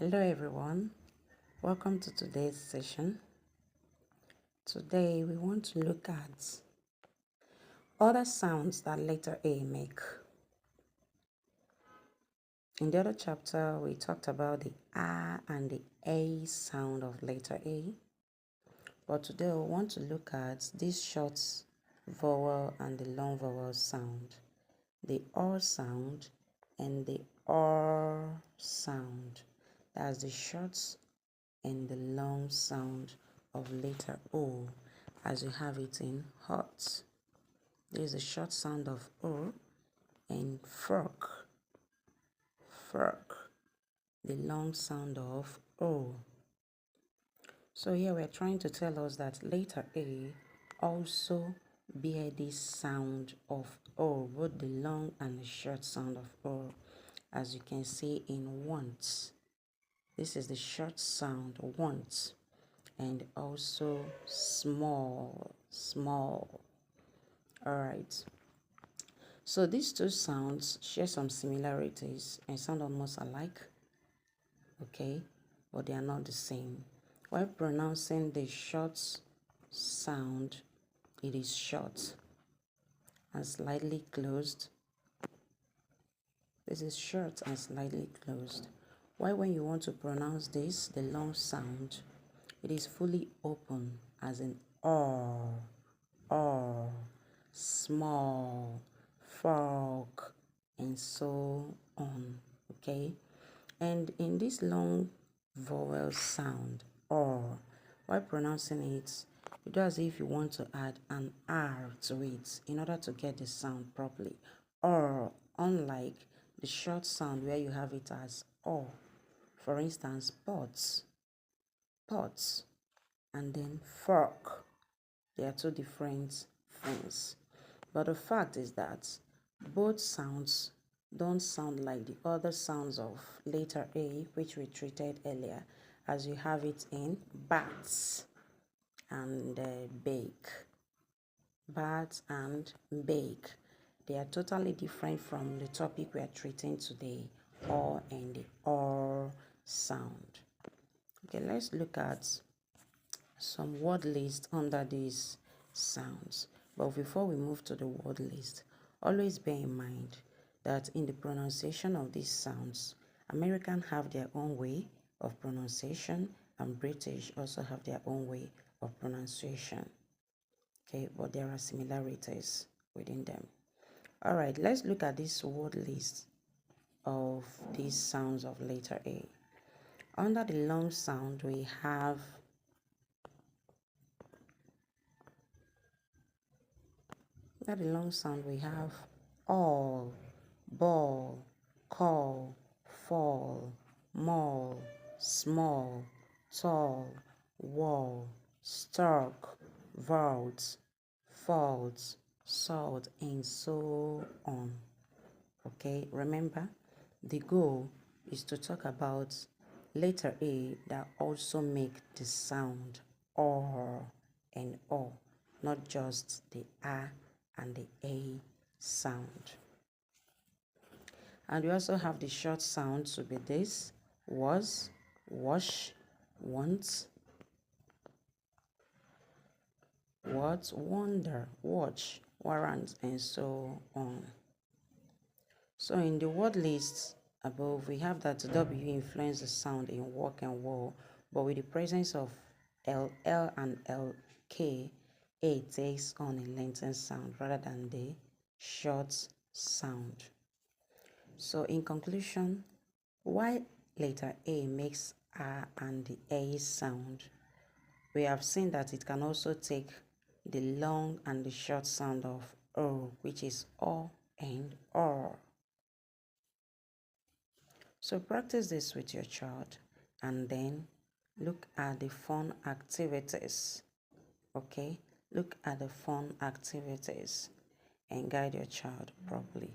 Hello everyone, welcome to today's session. Today we want to look at other sounds that letter A make. In the other chapter we talked about the A and the A sound of letter A, but today we want to look at this short vowel and the long vowel sound, the R sound and the R sound. That's the short and the long sound of letter O as you have it in hot. There's a short sound of O and fork, the long sound of O. So here we're trying to tell us that letter A also bear this sound of O, both the long and the short sound of O, as you can see in want. This is the short sound want, and also small. All right, so these two sounds share some similarities and sound almost alike, okay, but they are not the same. While pronouncing the short sound, it is short and slightly closed. This is short and slightly closed. While when you want to pronounce this, the long sound, it is fully open, as in or, small, fork, and so on, okay? And in this long vowel sound, or, while pronouncing it, you do as if you want to add an R to it in order to get the sound properly. Or, unlike the short sound where you have it as or. For instance, pots, and then fork. They are two different things. But the fact is that both sounds don't sound like the other sounds of letter A, which we treated earlier, as you have it in bats and bake. Bats and bake. They are totally different from the topic we are treating today, or and the or sound. Okay, let's look at some word list under these sounds. But before we move to the word list, always bear in mind that in the pronunciation of these sounds, Americans have their own way of pronunciation and British also have their own way of pronunciation. Okay, but there are similarities within them. All right, let's look at this word list of these sounds of letter A. Under the long sound, we have all, ball, call, fall, mall, small, tall, wall, stalk, vault, fault, salt, and so on. Okay, remember, the goal is to talk about letter A that also make the sound or and o, not just the A and the A sound. And we also have the short sound to be this: was, wash, want, what, wonder, watch, warrant, and so on. So in the word list above, we have that W influence the sound in walk and wall, but with the presence of LL and LK, A takes on a lengthened sound rather than the short sound. So in conclusion, why letter A makes R and the A sound, we have seen that it can also take the long and the short sound of O, which is O and OR. So practice this with your child and then look at the fun activities. Okay, look at the fun activities and guide your child properly.